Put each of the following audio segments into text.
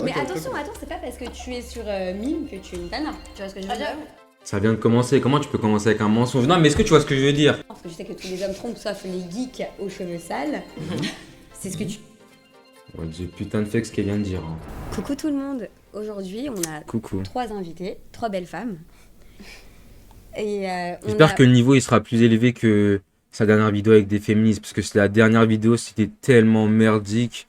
Mais attention, c'est pas parce que tu es sur Mime que tu es une tana. Tu vois ce que je veux dire? Ça vient de commencer. Comment tu peux commencer avec un mensonge? Non, mais est-ce que tu vois ce que je veux dire? Parce que je sais que tous les hommes trompent, sauf les geeks aux cheveux sales. C'est ce que tu... Ouais, du putain de fake ce qu'elle vient de dire. Hein. Coucou tout le monde. Aujourd'hui, on a Coucou. 3 invités, 3 belles femmes. Et J'espère que le niveau il sera plus élevé que sa dernière vidéo avec des féministes. Parce que la dernière vidéo, c'était tellement merdique.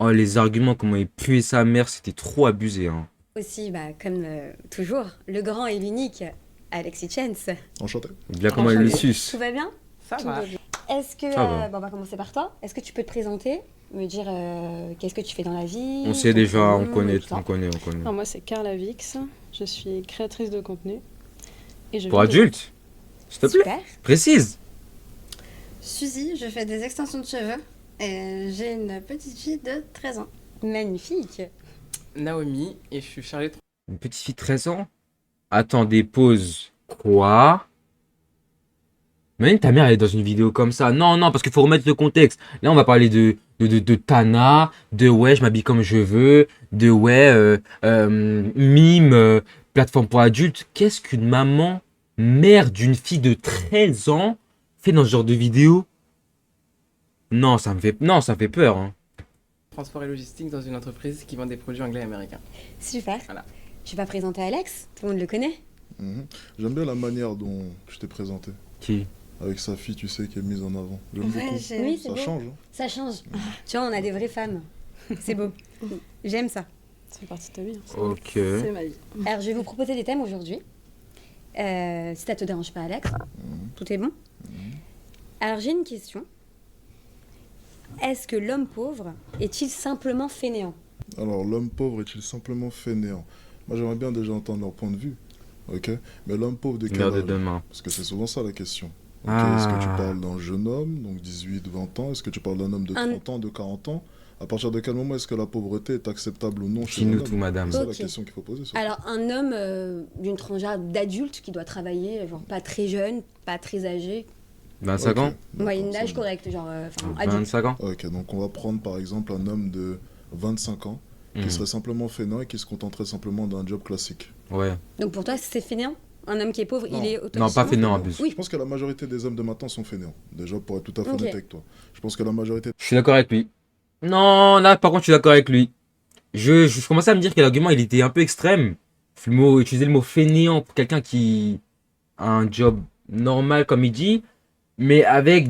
Oh, les arguments, comment il puait sa mère, c'était trop abusé. Hein. Aussi, comme toujours, le grand et l'unique Alexis Chance. Enchanté. Bien comment elle le suce. Tout va bien? Ça va. Est-ce que... Ça va. on va commencer par toi. Est-ce que tu peux te présenter? Me dire qu'est-ce que tu fais dans la vie? On sait ton déjà, on prénom, connaît, tout ça. on connaît. Alors moi c'est Carla Vix, je suis créatrice de contenu. Et je Pour vis des- adultes? S'il te plaît. Super. Précise. Suzy, je fais des extensions de cheveux et j'ai une petite fille de 13 ans. Magnifique. Naomi et je suis chargé de Une petite fille de 13 ans? Attendez, pause. Quoi? Imagine ta mère elle est dans une vidéo comme ça. Non, non, parce qu'il faut remettre le contexte. Là, on va parler de Tana, de ouais, je m'habille comme je veux, de ouais, mime, plateforme pour adultes. Qu'est-ce qu'une maman, mère d'une fille de 13 ans, fait dans ce genre de vidéo? Non, ça me fait peur. Hein. transport et logistique dans une entreprise qui vend des produits anglais et américains. Super. Voilà. Tu vas présenter Alex, tout le monde le connaît. Mhm. J'aime bien la manière dont je t'ai présenté. Qui? Avec sa fille, tu sais, qui est mise en avant. J'aime Ouais, beaucoup. j'ai- Oui, c'est Ça beau. change. Hein. Ça change. Tu vois, on a des vraies femmes. C'est beau. J'aime ça. Ça fait partie de ta vie. Hein. Ok. C'est ma vie. Alors, je vais vous proposer des thèmes aujourd'hui. Si ça te dérange pas, Alex, tout est bon. Alors, j'ai une question. Est-ce que l'homme pauvre est-il simplement fainéant? Alors, l'homme pauvre est-il simplement fainéant? Moi, j'aimerais bien déjà entendre leur point de vue. Ok. Mais l'homme pauvre de quel Mère de âge? demain. Parce que c'est souvent ça la question. Ok, Ah. Est-ce que tu parles d'un jeune homme, donc 18, 20 ans? Est-ce que tu parles d'un homme de Un- 30 ans, de 40 ans? À partir de quel moment est-ce que la pauvreté est acceptable ou non chez un Dis-nous homme? tout, madame. C'est ça Ok. la question qu'il faut poser. surtout. Alors, un homme d'une tranche d'âge d'adulte qui doit travailler, genre pas très jeune, pas très âgé, 25 Ok, ans? d'accord, moyenne d'âge ça correcte, genre adulte. 25 ans? Ok, donc on va prendre par exemple un homme de 25 ans qui Mhm. serait simplement fainéant et qui se contenterait simplement d'un job classique. Ouais. Donc pour toi, c'est fainéant? Un homme qui est pauvre, Non. il est Non, automatiquement pas fainéant, abuse. Oui. Je pense que la majorité des hommes de maintenant sont fainéants. Déjà, pour être tout à fait Ok. honnête avec toi. Je pense que la majorité... Je suis d'accord avec lui. Non, là, par contre, je suis d'accord avec lui. Je commençais à me dire que l'argument, il était un peu extrême. Utiliser le mot fainéant pour quelqu'un qui a un job normal, comme il dit. Mais avec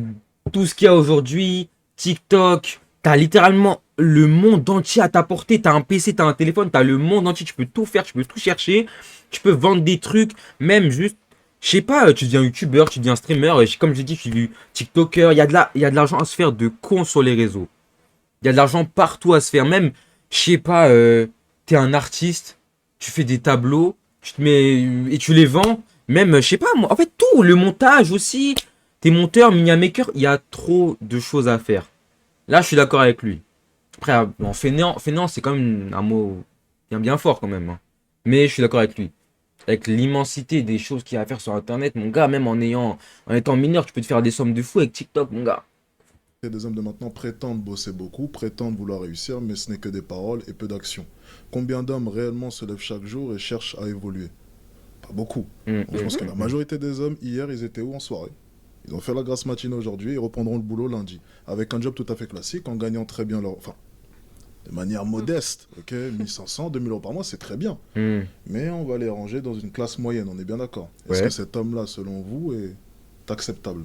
tout ce qu'il y a aujourd'hui, TikTok, t'as littéralement le monde entier à ta portée. T'as un PC, t'as un téléphone, t'as le monde entier. Tu peux tout faire, tu peux tout chercher. Tu peux vendre des trucs, même juste... Je sais pas, tu deviens youtubeur, tu deviens streamer, comme je l'ai dit, tu deviens tiktoker, il y a de l'argent à se faire de con sur les réseaux. Il y a de l'argent partout à se faire, même, je sais pas, t'es un artiste, tu fais des tableaux, tu te mets et tu les vends, même, je sais pas, moi, en fait tout, le montage aussi, t'es monteur, mini maker, il y a trop de choses à faire. Là, je suis d'accord avec lui. Après, bon, fainéant, c'est quand même un mot bien fort quand même. Hein. Mais je suis d'accord avec lui. Avec l'immensité des choses qu'il y a à faire sur Internet, mon gars, même en étant mineur, tu peux te faire des sommes de fou avec TikTok, mon gars. des hommes de maintenant prétendent bosser beaucoup, prétendent vouloir réussir, mais ce n'est que des paroles et peu d'actions. Combien d'hommes réellement se lèvent chaque jour et cherchent à évoluer? Pas beaucoup. Je pense que la majorité des hommes, hier, ils étaient où en soirée? Ils ont fait la grasse matinée aujourd'hui, ils reprendront le boulot lundi. Avec un job tout à fait classique, en gagnant très bien leur... Enfin, de manière modeste, ok, 1500, 2000 euros par mois, c'est très bien. Mais on va les ranger dans une classe moyenne, on est bien d'accord. Est-ce Ouais. que cet homme-là, selon vous, est acceptable?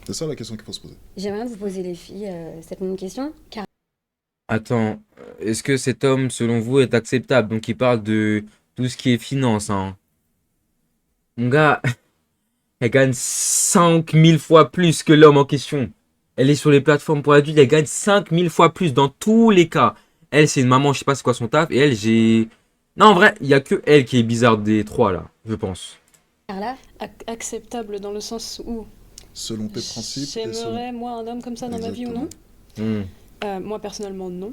C'est ça la question qu'il faut se poser. J'aimerais bien vous poser les filles cette même question. Car Attends, est-ce que cet homme, selon vous, est acceptable? Donc, il parle de tout ce qui est finance, hein. Mon gars, elle gagne 5000 fois plus que l'homme en question. Elle est sur les plateformes pour adultes, elle gagne 5000 fois plus dans tous les cas. Elle, c'est une maman, je sais pas c'est quoi son taf, et elle, j'ai... Non, en vrai, il y a que elle qui est bizarre des trois, là, je pense. Carla, Acceptable dans le sens où Selon tes principes et selon... j'aimerais, moi, un homme comme ça dans ma vie ou non? Moi, personnellement, non.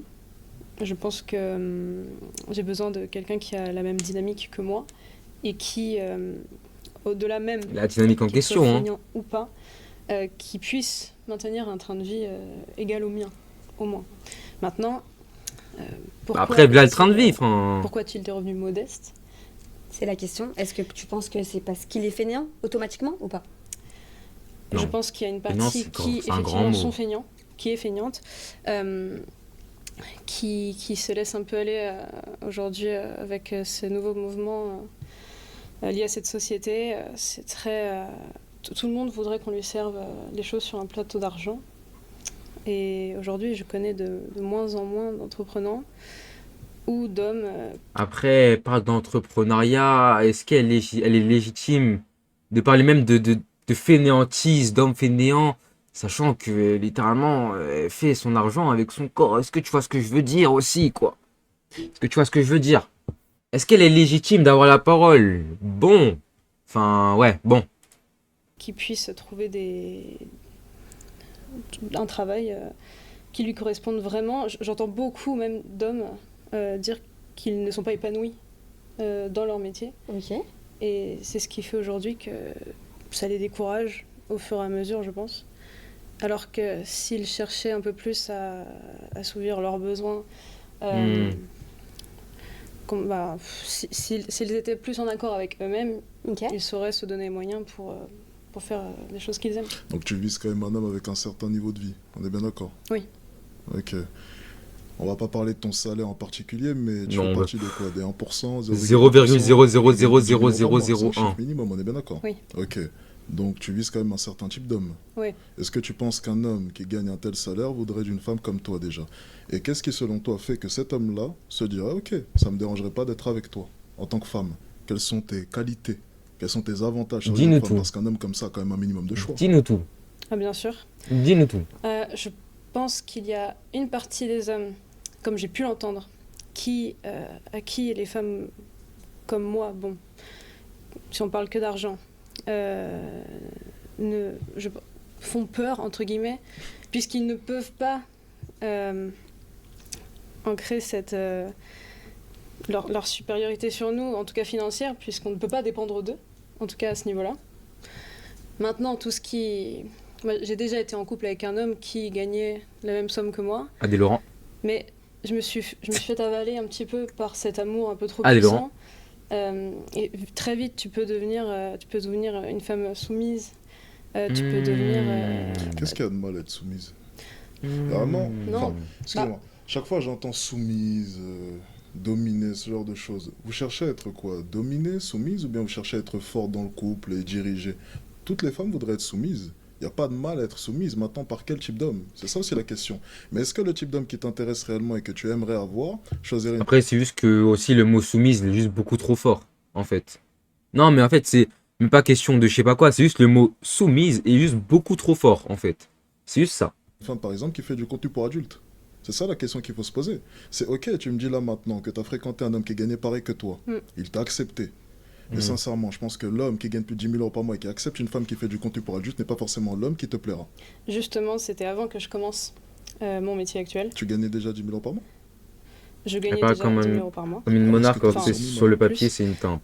Je pense que j'ai besoin de quelqu'un qui a la même dynamique que moi et qui, au-delà même La dynamique en qu'il soit question, hein. feignant ou pas, qui puisse maintenir un train de vie égal au mien, au moins. Maintenant, Après, là, le train de vie, enfin. Pourquoi a-t-il des revenus modestes? C'est la question. Est-ce que tu penses que c'est parce qu'il est fainéant automatiquement ou pas? Non. Je pense qu'il y a une Non, partie c'est qui un grand effectivement mot. sont feignants, qui est feignante, qui se laisse un peu aller aujourd'hui avec ces nouveaux mouvements liés à cette société. C'est très tout le monde voudrait qu'on lui serve les choses sur un plateau d'argent. Et aujourd'hui, je connais de moins en moins d'entrepreneurs ou d'hommes. Après, parle d'entrepreneuriat. Est-ce elle est légitime de parler même de fainéantise, d'homme fainéant, sachant que littéralement, elle fait son argent avec son corps. Est-ce que tu vois ce que je veux dire aussi, quoi? Est-ce que tu vois ce que je veux dire? Est-ce qu'elle est légitime d'avoir la parole? Bon. Enfin, ouais, bon. Qui puissent trouver un travail qui lui corresponde vraiment. J'entends beaucoup même d'hommes dire qu'ils ne sont pas épanouis dans leur métier. Ok. Et c'est ce qui fait aujourd'hui que ça les décourage au fur et à mesure, je pense. Alors que s'ils cherchaient un peu plus à assouvir leurs besoins, s'ils étaient plus en accord avec eux-mêmes, ils sauraient se donner les moyens pour faire les choses qu'ils aiment. Donc tu vises quand même un homme avec un certain niveau de vie, on est bien d'accord? Oui. Ok. On va pas parler de ton salaire en particulier, mais tu Non, fais bah. partie de quoi? Des 1%, 0,0000001. chiffre minimum, on est bien d'accord? Oui. Ok. Donc tu vises quand même un certain type d'homme. Oui. Est-ce que tu penses qu'un homme qui gagne un tel salaire voudrait d'une femme comme toi déjà? Et qu'est-ce qui selon toi fait que cet homme-là se dirait ok, ça me dérangerait pas d'être avec toi en tant que femme? Quelles sont tes qualités? Quels sont tes avantages sur Dis-nous une femme? tout. Parce qu'un homme comme ça a quand même un minimum de choix. Dis-nous tout. Ah, bien sûr. Dis-nous tout. Je pense qu'il y a une partie des hommes, comme j'ai pu l'entendre, à qui les femmes comme moi, bon, si on parle que d'argent, font peur, entre guillemets, puisqu'ils ne peuvent pas ancrer leur supériorité sur nous, en tout cas financière, puisqu'on ne peut pas dépendre d'eux, en tout cas à ce niveau-là. Maintenant, j'ai déjà été en couple avec un homme qui gagnait la même somme que moi. Adé Laurent. Mais je me suis fait avaler un petit peu par cet amour un peu trop Allez, puissant. Et très vite, tu peux devenir une femme soumise. Tu peux devenir... Qu'est-ce qu'il y a de mal à être soumise? Vraiment? Non. Enfin, excusez-moi. Chaque fois j'entends soumise, dominer, ce genre de choses. Vous cherchez à être quoi? Dominée, soumise, ou bien vous cherchez à être forte dans le couple et diriger? Toutes les femmes voudraient être soumises. Il n'y a pas de mal à être soumise. Maintenant, par quel type d'homme? C'est ça aussi la question. Mais est-ce que le type d'homme qui t'intéresse réellement et que tu aimerais avoir choisirait une... Après, c'est juste que aussi le mot soumise, il est juste beaucoup trop fort, en fait. Non, mais en fait, c'est même pas question de je sais pas quoi, c'est juste le mot soumise est juste beaucoup trop fort, en fait. C'est juste ça. femme, par exemple, qui fait du contenu pour adultes? C'est ça la question qu'il faut se poser. C'est ok, tu me dis là maintenant que tu as fréquenté un homme qui gagnait pareil que toi. Il t'a accepté. Et sincèrement, je pense que l'homme qui gagne plus de 10 000 euros par mois et qui accepte une femme qui fait du contenu pour adultes n'est pas forcément l'homme qui te plaira. Justement, c'était avant que je commence mon métier actuel. Tu gagnais déjà 10 000 euros par mois? Je gagnais pas déjà comme 10 000 euros par mois. Comme une monarque, que c'est sur le papier, c'est une teinte.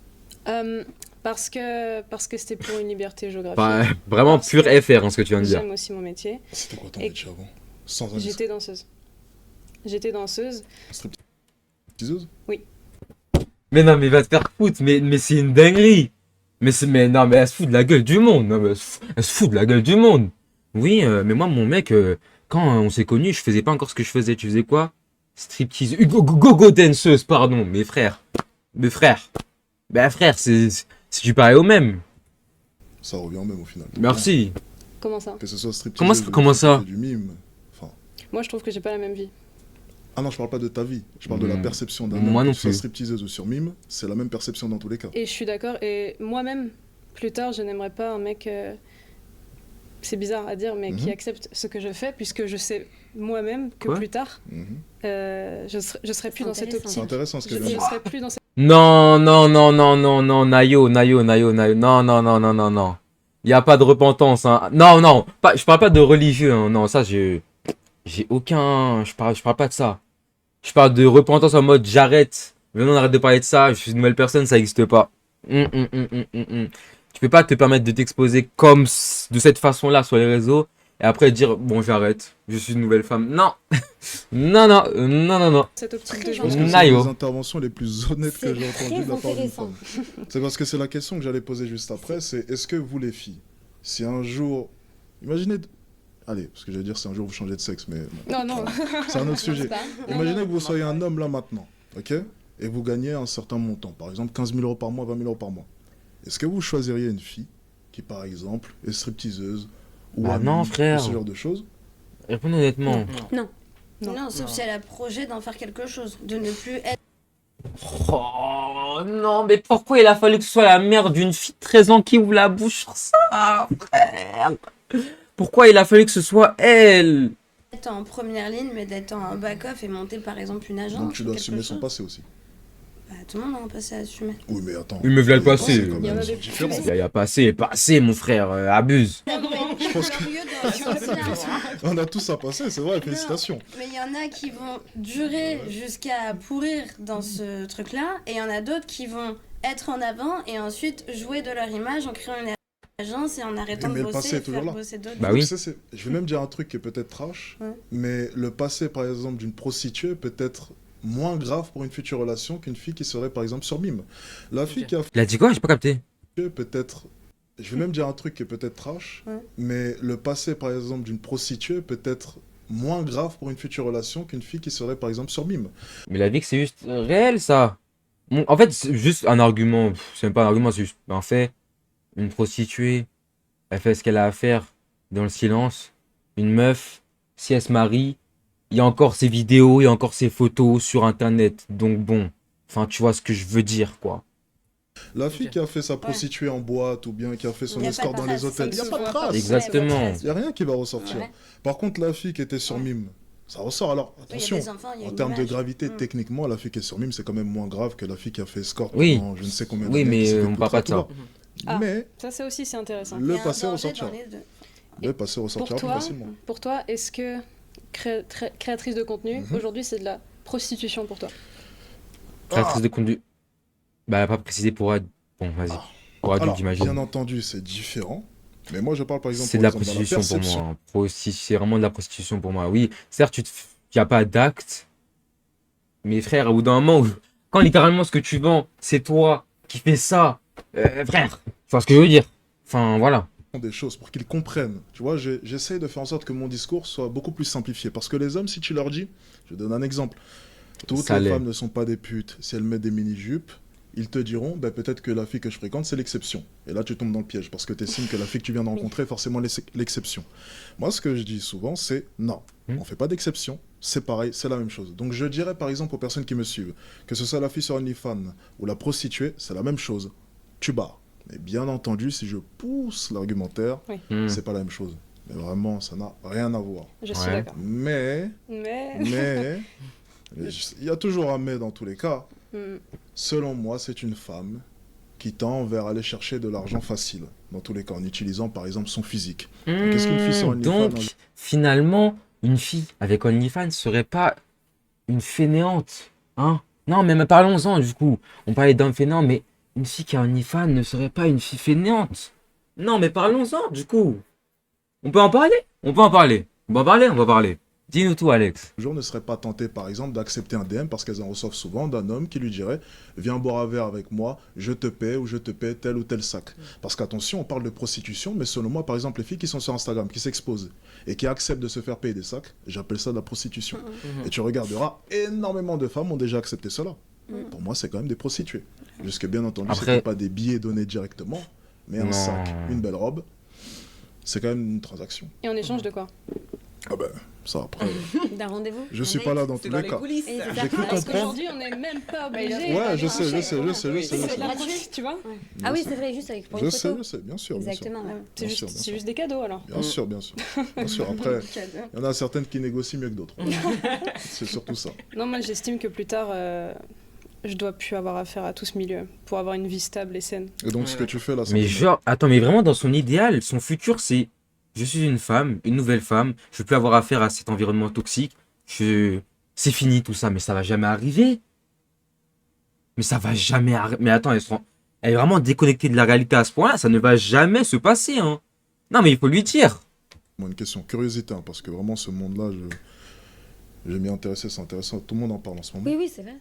Parce que c'était pour une liberté géographique. Bah, vraiment Parce pur que FR, hein, ce que tu viens de dire. J'aime aussi mon métier. C'était quoi ton Et- métier avant? Sans indice. J'étais danseuse. J'étais danseuse. Stripteaseuse? Mais non, mais va te faire foutre, mais c'est une dinguerie. Mais non, mais elle se fout de la gueule du monde. Non, mais elle se fout de la gueule du monde. Oui, mais moi, mon mec, quand on s'est connus, je faisais pas encore ce que je faisais. Tu faisais quoi? Striptease. Go danseuse, pardon. Mes frères. Ben frère, c'est du pareil au même. Ça revient au même au final. Merci. Comment ça? Que ce soit stripteaseuse Comment ça ou du mime. Enfin... Moi, je trouve que j'ai pas la même vie. Ah non, je parle pas de ta vie. Je parle de la perception d'un homme. Moi non Que ce soit plus. stripteaseuse ou sur mime, c'est la même perception dans tous les cas. Et je suis d'accord. Et moi-même, plus tard, je n'aimerais pas un mec... c'est bizarre à dire, mais qui accepte ce que je fais, puisque je sais moi-même que Quoi plus tard, Mhm. je serai plus C'est dans cette intéressant. C'est optique. intéressant ce que Je je viens de dire. serai plus dans cette... Non, Nayo. Non. Il y a pas de repentance, hein. Non, je parle pas de religieux, hein. Non, ça, j'ai aucun... Je parle pas de ça. Je parle de repentance en mode j'arrête. Venons, on arrête de parler de ça. Je suis une nouvelle personne, ça n'existe pas. Tu peux pas te permettre de t'exposer de cette façon-là sur les réseaux et après dire bon j'arrête, je suis une nouvelle femme. Non, non, non, non, non, non. Cette optique Très de Je pense genre. que c'est Naïo. les interventions les plus honnêtes que C'est j'ai entendues très de la part d'une intéressant. femme. C'est parce que c'est la question que j'allais poser juste après, c'est est-ce que vous les filles, si un jour, imaginez, allez, parce que j'allais dire si un jour vous changez de sexe, mais bon, Non, non. c'est un autre sujet. Non, Imaginez non. que vous soyez un homme là maintenant, ok, et vous gagnez un certain montant, par exemple 15 000 euros par mois, 20 000 euros par mois. Est-ce que vous choisiriez une fille qui, par exemple, est stripteaseuse ou Bah amie, non, ou frère. ce genre de choses? Réponds honnêtement. Non. Non, sauf si elle a projet d'en faire quelque chose, de ne plus être. Oh non, mais pourquoi il a fallu que ce soit la mère d'une fille de 13 ans qui ouvre la bouche sur ça, frère? Pourquoi il a fallu que ce soit elle? En première ligne, mais d'être en back-off et monter par exemple une agence. Donc tu ou dois quelque assumer son chose. passé aussi. Bah, tout le monde a un passé à assumer. Oui, mais attends. Oui, mais voilà le Les passé. passés, quand Il y en même, a sont des différents. plus- Il y a passé, mon frère, abuse. Je pense que- On a tous un passé, c'est vrai, félicitations. Mais il y en a qui vont durer jusqu'à pourrir dans ce truc-là, et il y en a d'autres qui vont être en avant et ensuite jouer de leur image en créant une agence et en arrêtant Mais de le passé bosser est et toujours faire là. bosser d'autres. Bah Donc, oui. je vais même dire un truc qui est peut-être trash, Ouais. mais le passé, par exemple, d'une prostituée peut être moins grave pour une future relation qu'une fille qui serait, par exemple, sur mime. La fille Ok. qui a Il a dit quoi? J'ai pas capté. fait peut-être... Je vais même dire un truc qui est peut-être trash, Ouais. mais le passé, par exemple, d'une prostituée peut être moins grave pour une future relation qu'une fille qui serait, par exemple, sur mime. Mais la vie que c'est juste réel, ça. Bon, en fait, c'est juste un argument. C'est même pas un argument, c'est juste un fait. Une prostituée, elle fait ce qu'elle a à faire dans le silence. Une meuf, si elle se marie, il y a encore ses vidéos, il y a encore ses photos sur internet. Donc bon, enfin, tu vois ce que je veux dire, quoi. La fille Ok. qui a fait sa prostituée en boîte ou bien qui a fait son Y a pas escort de dans les trace, hôtels, il ça n'y a ne pas de se voit trace. pas. Exactement. Il n'y a rien qui va ressortir. Ouais. Par contre, la fille qui était sur mime, ça ressort. Alors, Oui, il y a attention, des enfants, il y a en une termes de image. gravité, Mm. techniquement, la fille qui est sur mime, c'est quand même moins grave que la fille qui a fait escort Oui. pendant je ne sais combien Oui, d'années, mais qui s'est fait on parle pas de poutrer à ça. tout Ah. va. Mais Ça, c'est aussi c'est intéressant. Il y le a un passé danger ressortira. dans les deux. Le passé ressortira plus toi, facilement. Pour toi, est-ce que créatrice de contenu, Mhm. aujourd'hui, c'est de la prostitution pour toi? Créatrice de contenu. Bah, elle a pas précisé pour elle. Bon, vas-y. Pour adulte, Alors, j'imagine. bien entendu, c'est différent. Mais moi, je parle par exemple, C'est de par la exemple, dans prostitution pour perception. moi. C'est vraiment de la prostitution pour moi. Oui, certes, il n'y a pas d'acte. Mais frère, au bout d'un moment, quand littéralement ce que tu vends, c'est toi qui fais ça, frère, tu vois ce que je veux dire. Enfin, voilà. Des choses pour qu'ils comprennent. Tu vois, j'essaie de faire en sorte que mon discours soit beaucoup plus simplifié. Parce que les hommes, si tu leur dis, je donne un exemple, toutes Ça les l'est. femmes ne sont pas des putes. Si elles mettent des mini-jupes, ils te diront, ben, peut-être que la fille que je fréquente, c'est l'exception. Et là, tu tombes dans le piège parce que tu estimes que la fille que tu viens de rencontrer est forcément l'exception. Moi, ce que je dis souvent, c'est non, on fait pas d'exception. C'est pareil, c'est la même chose. Donc, je dirais par exemple aux personnes qui me suivent, que ce soit la fille sur OnlyFans ou la prostituée, c'est la même chose. Tu barres. Mais bien entendu, si je pousse l'argumentaire, Hmm. c'est pas la même chose. Mais vraiment, ça n'a rien à voir. Je suis Ouais. d'accord. Mais, Mais. il y a toujours un mais dans tous les cas. Hmm. Selon moi, c'est une femme qui tend vers aller chercher de l'argent facile, dans tous les cas, en utilisant par exemple son physique. Qu'est-ce qu'une fille sur OnlyFans, Donc, finalement, une fille avec OnlyFans serait pas une fainéante, hein? Non, mais parlons-en, du coup. On parlait d'un fainéant, mais une fille qui a OnlyFans ne serait pas une fille fainéante. Non, mais parlons-en, du coup. On peut en parler? On peut en parler. On va parler, on va parler. Dis-nous tout, Alex. toujours ne serait pas tentée, par exemple, d'accepter un DM parce qu'elles en reçoivent souvent d'un homme qui lui dirait « Viens boire un verre avec moi, je te paie ou je te paie tel ou tel sac. » Parce qu'attention, on parle de prostitution, mais selon moi, par exemple, les filles qui sont sur Instagram, qui s'exposent et qui acceptent de se faire payer des sacs, j'appelle ça de la prostitution. Et tu regarderas, énormément de femmes ont déjà accepté cela. Pour moi, c'est quand même des prostituées. Jusque bien entendu, Après- c'était pas des billets donnés directement, mais un Non. sac, une belle robe, c'est quand même une transaction. Et en échange de quoi? Ah ben, ça après, D'un rendez-vous. je suis pas là dans tous les cas. coulisses. Et c'est J'ai ça. cru Parce comprendre. qu'aujourd'hui, on n'est même pas obligé. Ouais, je sais, je sais, je sais, je sais, je C'est sais. de la prostitution, tu vois? Ah oui, c'est vrai, juste avec pour une Je sais, photo. je sais, bien sûr. Bien sûr. Exactement. ouais. C'est Bien sûr, juste, bien c'est sûr. juste des cadeaux alors. Bien sûr, bien sûr. Bien sûr. Après, il y en a certaines qui négocient mieux que d'autres. C'est surtout ça. Non, moi j'estime que plus tard, je dois plus avoir affaire à tout ce milieu pour avoir une vie stable et saine. Et donc, ce que tu fais là, c'est. Mais genre, attends, mais vraiment dans son idéal, son futur, c'est je suis une femme, une nouvelle femme, je veux plus avoir affaire à cet environnement toxique, c'est fini tout ça, mais ça va jamais arriver. Mais ça va jamais arriver. Mais attends, elle est vraiment déconnectée de la réalité à ce point-là, ça ne va jamais se passer, hein. Non, mais il faut lui dire. Moi, une question, curiosité, hein, parce que vraiment, ce monde-là, je m'y intéressé, c'est intéressant. Tout le monde en parle en ce moment. Oui, oui, c'est vrai.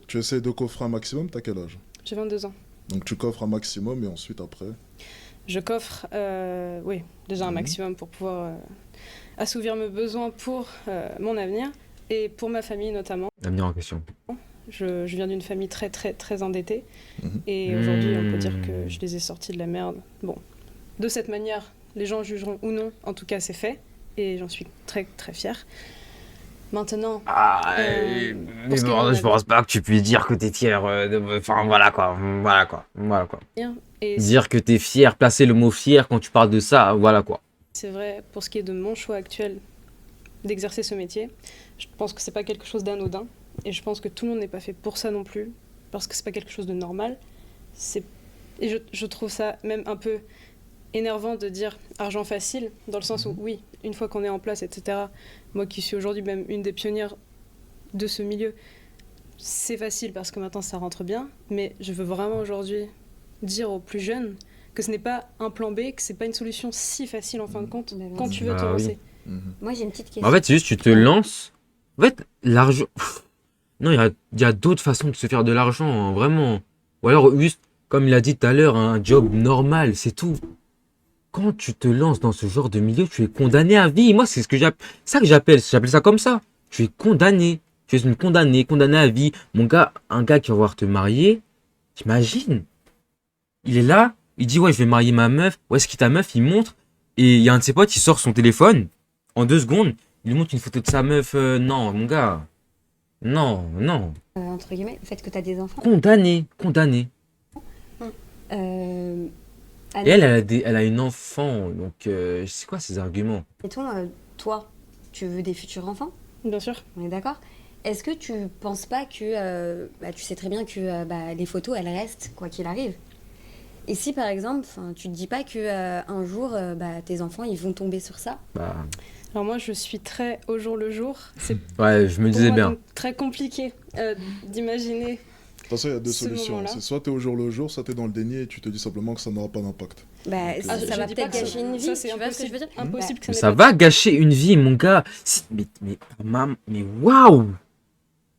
Tu essaies de coffrer un maximum, t'as quel âge? J'ai 22 ans. Donc tu coffres un maximum et ensuite après? Je coffre, oui, déjà un maximum pour pouvoir assouvir mes besoins pour mon avenir et pour ma famille notamment. L'avenir en question. Je viens d'une famille très très très endettée et aujourd'hui on peut dire que je les ai sortis de la merde. Bon, de cette manière, les gens jugeront ou non, en tout cas c'est fait et j'en suis très très fière. Maintenant... mais bon, je pense pas que tu puisses dire que t'es fier. Enfin, voilà quoi. Et dire que t'es fier, placer le mot fier quand tu parles de ça, voilà quoi. c'est vrai, pour ce qui est de mon choix actuel d'exercer ce métier, je pense que c'est pas quelque chose d'anodin. Et je pense que tout le monde n'est pas fait pour ça non plus, parce que c'est pas quelque chose de normal. Et je trouve ça même un peu énervant de dire argent facile, dans le sens où, oui, une fois qu'on est en place, etc., moi qui suis aujourd'hui même une des pionnières de ce milieu, c'est facile parce que maintenant ça rentre bien, mais je veux vraiment aujourd'hui dire aux plus jeunes que ce n'est pas un plan B, que c'est pas une solution si facile en fin de compte, quand tu veux te lancer. Moi, j'ai une petite question. En fait, c'est juste tu te lances. En fait, l'argent... Non, il y a d'autres façons de se faire de l'argent, hein, vraiment. Ou alors, juste, comme il a dit tout à l'heure, un job normal, c'est tout. Quand tu te lances dans ce genre de milieu, tu es condamné à vie. Moi, c'est ça que j'appelle ça comme ça. Tu es condamné. Tu es une condamnée à vie. Mon gars, un gars qui va voir te marier, t'imagines? Il est là, il dit, ouais, je vais marier ma meuf. Où est-ce qu'il ta meuf? Il montre. Et il y a un de ses potes, il sort son téléphone. En 2 secondes, il lui montre une photo de sa meuf. Non, mon gars. Non. Entre guillemets, le fait que tu as des enfants. Condamné. Et Anne, elle a une enfant, donc c'est quoi ces arguments? mettons, toi, tu veux des futurs enfants, Bien sûr. on est d'accord? Est-ce que tu penses pas que, tu sais très bien que les photos, elles restent, quoi qu'il arrive? Et si, par exemple, tu te dis pas que un jour, tes enfants, ils vont tomber sur ça? Bah, Alors moi, je suis très au jour le jour. C'est ouais, je me pour disais moi bien. donc très compliqué d'imaginer. De toute façon, il y a deux Ce solutions. moment-là. C'est soit tu es au jour le jour, soit tu es dans le déni et tu te dis simplement que ça n'aura pas d'impact. Ça je va dis peut-être pas que gâcher une vie, ça, c'est tu vois ce que je veux dire? impossible que ça Mais n'ait ça pas va gâcher une vie, mon gars. Mais waouh!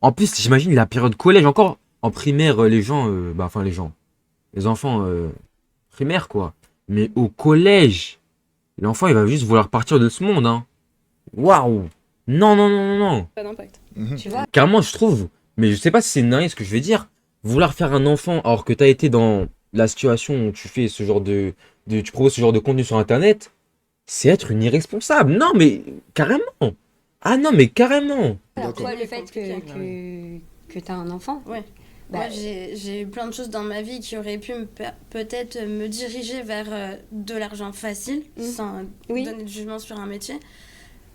En plus, j'imagine la période collège, encore en primaire, les gens, les enfants primaires, quoi. Mais au collège, l'enfant, il va juste vouloir partir de ce monde, hein. Waouh! Non. pas d'impact. Tu vois? Carrément, je trouve, mais je sais pas si c'est une dinguerie ce que je vais dire, vouloir faire un enfant alors que t'as été dans la situation où tu fais ce genre tu proposes ce genre de contenu sur Internet, c'est être une irresponsable. Non, mais carrément. Ah non, mais carrément. Alors, D'accord. toi, le fait Compliqué. que tu as un enfant, Ouais. bah, Moi, j'ai eu plein de choses dans ma vie qui auraient pu peut-être me diriger vers de l'argent facile, sans Oui. donner de jugement sur un métier.